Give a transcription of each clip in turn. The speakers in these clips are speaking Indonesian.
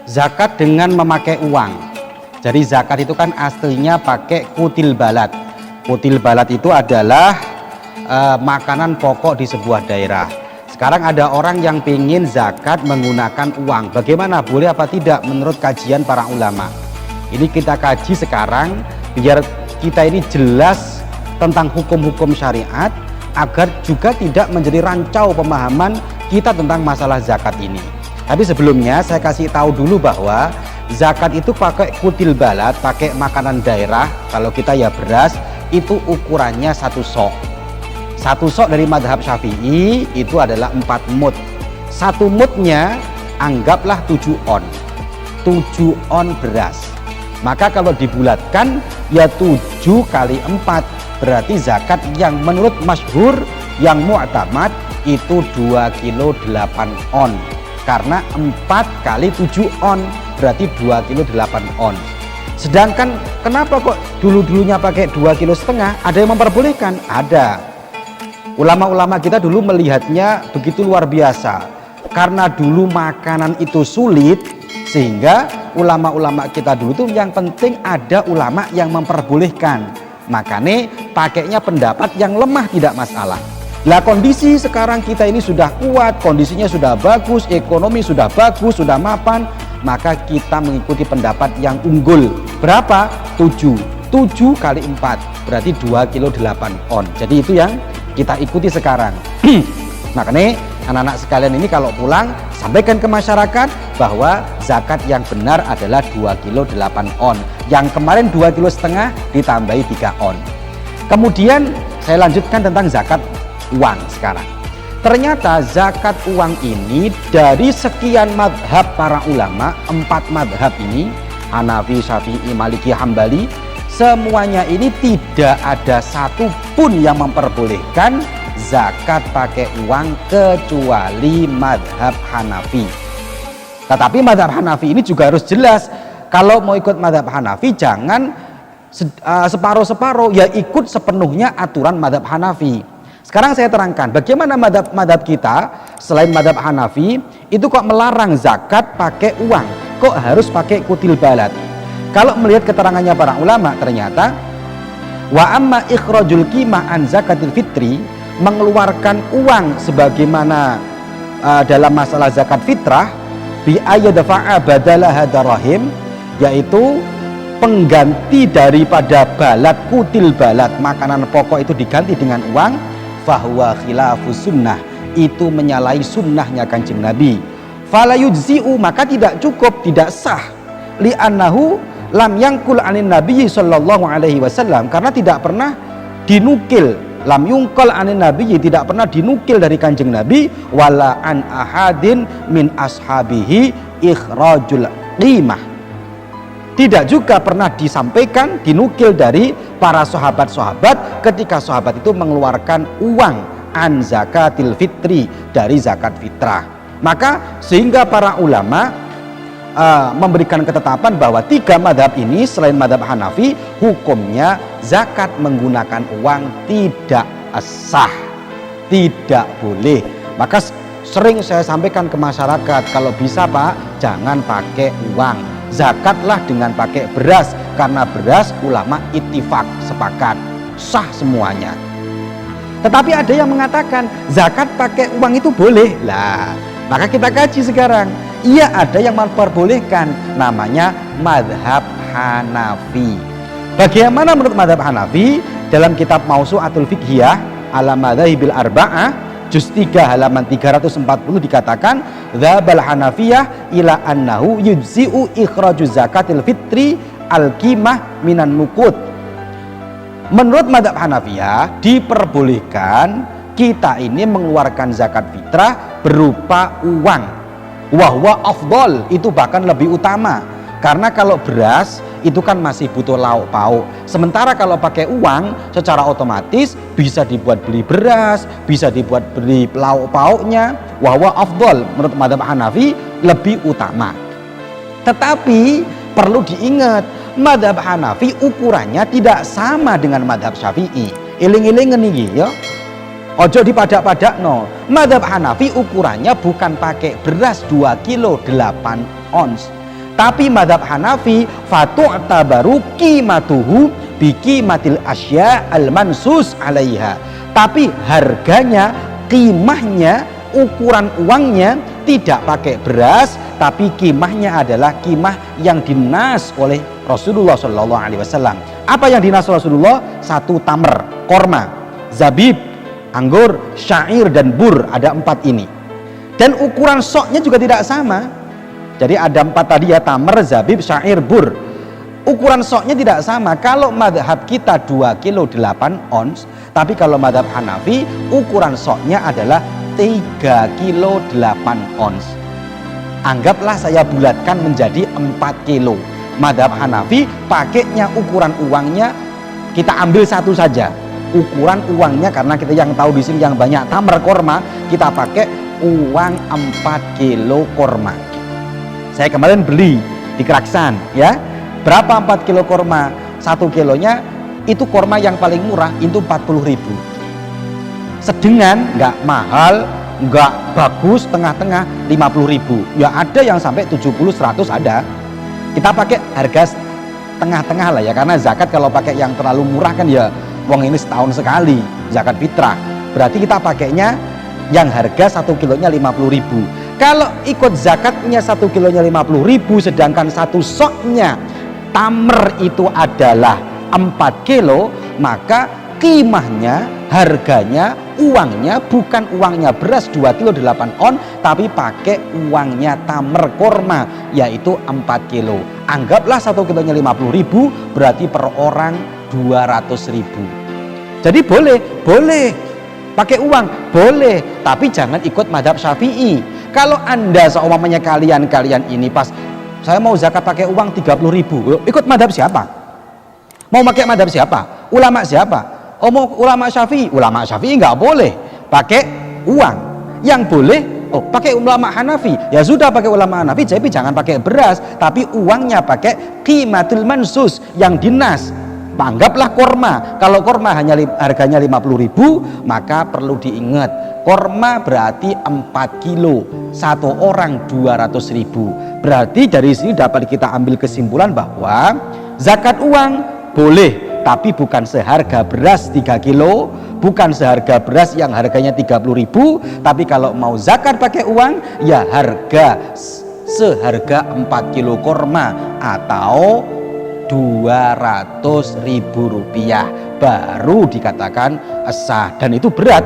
zakat dengan memakai uang. Jadi zakat itu kan aslinya pakai kutil balad. Kutil balad itu adalah makanan pokok di sebuah daerah. Sekarang ada orang yang ingin zakat menggunakan uang. Bagaimana? Boleh apa tidak menurut kajian para ulama? Ini kita kaji sekarang biar kita ini jelas tentang hukum-hukum syariat, agar juga tidak menjadi rancau pemahaman kita tentang masalah zakat ini. Tapi sebelumnya saya kasih tahu dulu bahwa zakat itu pakai kutil balad, pakai makanan daerah. Kalau kita ya beras, itu ukurannya 1 sok. 1 sok dari madhab Syafi'i itu adalah 4 mud. 1 mudnya anggaplah 7 on. 7 on beras. Maka kalau dibulatkan ya 7 kali 4. Berarti zakat yang menurut masyhur, yang mu'tamad itu 2 kilo 8 on. Karena 4 kali 7 on berarti 2 kilo 8 on. Sedangkan kenapa kok dulu-dulunya pakai 2,5 kilo? Ada yang memperbolehkan? Ada. Ulama-ulama kita dulu melihatnya begitu luar biasa. Karena dulu makanan itu sulit, sehingga ulama-ulama kita dulu tuh yang penting ada ulama yang memperbolehkan. Makanya pakainya pendapat yang lemah tidak masalah. Lah kondisi sekarang kita ini sudah kuat, kondisinya sudah bagus, ekonomi sudah bagus, sudah mapan, maka kita mengikuti pendapat yang unggul. Berapa? 7 kali 4 berarti 2 kilo 8 on. Jadi itu yang kita ikuti sekarang. Makanya anak-anak sekalian ini kalau pulang sampaikan ke masyarakat bahwa zakat yang benar adalah 2 kilo 8 on. Yang kemarin 2,5 kilo ditambahi 3 on. Kemudian saya lanjutkan tentang zakat uang sekarang. Ternyata zakat uang ini dari sekian madhab para ulama, 4 madhab ini, Hanafi, Syafi'i, Maliki, Hambali, semuanya ini tidak ada satupun yang memperbolehkan zakat pakai uang kecuali madhab Hanafi. Tetapi madhab Hanafi ini juga harus jelas. Kalau mau ikut madhab Hanafi jangan separuh-separuh, ya ikut sepenuhnya aturan madhab Hanafi. Sekarang saya terangkan bagaimana madhab kita selain madhab Hanafi itu kok melarang zakat pakai uang, kok harus pakai kutil balad. Kalau melihat keterangannya para ulama, ternyata wa amma ikhrajul qimah an zakatil fitri, mengeluarkan uang sebagaimana dalam masalah zakat fitrah, bi ayyadfa'a badalaha darahim, yaitu pengganti daripada balad, kutil balad, makanan pokok itu diganti dengan uang, fahuwa khilafus sunnah, itu menyalahi sunnahnya Kanjeng Nabi. Fala yujzi'u, maka tidak cukup, tidak sah, li'annahu lam yangkul anin Nabi sallallahu alaihi wasallam, karena tidak pernah dinukil, lam yungkal anin Nabi, tidak pernah dinukil dari Kanjeng Nabi, wala an ahadin min ashabihi ikhrajul qimah, tidak juga pernah disampaikan, dinukil dari para sahabat-sahabat ketika sahabat itu mengeluarkan uang an zakatil fitri, dari zakat fitrah. Maka sehingga para ulama memberikan ketetapan bahwa 3 madhab ini selain madhab Hanafi, hukumnya zakat menggunakan uang tidak sah, tidak boleh. Maka sering saya sampaikan ke masyarakat, kalau bisa Pak, jangan pakai uang, zakatlah dengan pakai beras, karena beras ulama ittifaq, sepakat, sah semuanya. Tetapi ada yang mengatakan zakat pakai uang itu boleh. Lah, maka kita kaji sekarang. Iya, ada yang memperbolehkan, namanya madhab Hanafi. Bagaimana menurut madhab Hanafi? Dalam kitab Mausu'atul Fiqhiyah ala madhahibil arba'ah, juz 3 halaman 340 dikatakan, dzabal Hanafiyah ila annahu yujzi'u ikhraju zakatil fitri al-qimah minan nuqud. Menurut madhab Hanafiyah diperbolehkan kita ini mengeluarkan zakat fitrah berupa uang. Wahwa afdol, itu bahkan lebih utama, karena kalau beras itu kan masih butuh lauk pauk, sementara kalau pakai uang secara otomatis bisa dibuat beli beras, bisa dibuat beli lauk pauknya. Wahwa afdol, menurut madhab Hanafi lebih utama. Tetapi perlu diingat, madhab Hanafi ukurannya tidak sama dengan madhab Syafi'i. Iling-ilingen iki ya, ojo dipadak-padak no. Madhab Hanafi ukurannya bukan pakai beras 2 kilo 8 ons, Tapi madhab Hanafi fatu'tabaru qimatuhu biqimatil asya al-mansus alaiha. Tapi harganya, qimahnya, ukuran uangnya tidak pakai beras, tapi qimahnya adalah qimah yang dinas oleh Rasulullah Shallallahu Alaihi Wasallam. Apa yang dinas Rasulullah? Satu tamer, korma, zabib, anggur, syair dan bur, ada 4 ini. Dan ukuran soknya juga tidak sama. Jadi ada 4 tadi ya, tamer, zabib, syair, bur. Ukuran soknya tidak sama. Kalau madhab kita 2 kilo 8 ons, tapi kalau madhab Hanafi ukuran soknya adalah 3 kilo 8 ons. Anggaplah saya bulatkan menjadi 4 kilo. Madhab Hanafi pakainya ukuran uangnya kita ambil satu saja. Ukuran uangnya, karena kita yang tahu di sini yang banyak tamer korma, kita pakai uang 4 kilo korma. Saya kemarin beli di Keraksan ya. Berapa 4 kilo korma? 1 kilonya itu korma yang paling murah itu 40.000. Sedengan, nggak mahal, nggak bagus, tengah-tengah 50.000. Ya ada yang sampai 70-100 ada. Kita pakai harga tengah-tengah lah ya, karena zakat kalau pakai yang terlalu murah kan ya wong ini setahun sekali zakat fitrah. Berarti kita pakainya yang harga 1 kilonya 50.000. Kalau ikut zakatnya 1 kilonya 50.000, sedangkan 1 soknya tamer itu adalah 4 kilo, maka qimahnya, harganya, uangnya bukan uangnya beras 2 kilo 8 on, tapi pakai uangnya tamer korma, yaitu 4 kilo. Anggaplah 1 kilonya 50.000, berarti per orang 200.000. Jadi boleh pakai uang, boleh, tapi jangan ikut madhab Syafi'i. Kalau Anda seumpamanya kalian ini pas saya mau zakat pakai uang 30.000, ikut madhab siapa? Mau pakai madhab siapa? Ulama siapa? Oh, mau ulama Syafi'i? Ulama Syafi'i nggak boleh pakai uang. Yang boleh, oh pakai ulama Hanafi. Ya sudah pakai ulama Hanafi, tapi jangan pakai beras, tapi uangnya pakai qimatul mansus yang dinas. Anggaplah korma. Kalau korma hanya harganya 50.000, maka perlu diingat korma berarti 4 kilo, 1 orang 200.000. Berarti dari sini dapat kita ambil kesimpulan bahwa zakat uang boleh, tapi bukan seharga beras 3 kilo, bukan seharga beras yang harganya 30.000, tapi kalau mau zakat pakai uang ya harga seharga 4 kilo korma atau 200.000 rupiah baru dikatakan sah. Dan itu berat,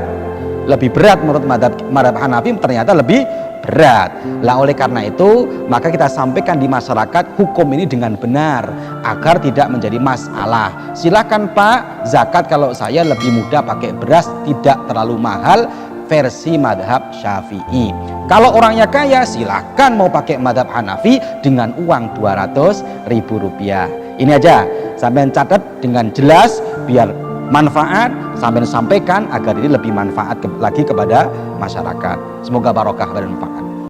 lebih berat menurut madhab Hanafi, ternyata lebih berat lah. Oleh karena itu maka kita sampaikan di masyarakat hukum ini dengan benar agar tidak menjadi masalah. Silakan Pak, zakat kalau saya lebih mudah pakai beras, tidak terlalu mahal, versi madhab Syafi'i. Kalau orangnya kaya silakan mau pakai madhab Hanafi dengan uang 200.000 rupiah. Ini aja sampai catat dengan jelas biar manfaat, sampai sampaikan agar ini lebih manfaat lagi kepada masyarakat. Semoga barokah dan manfaat.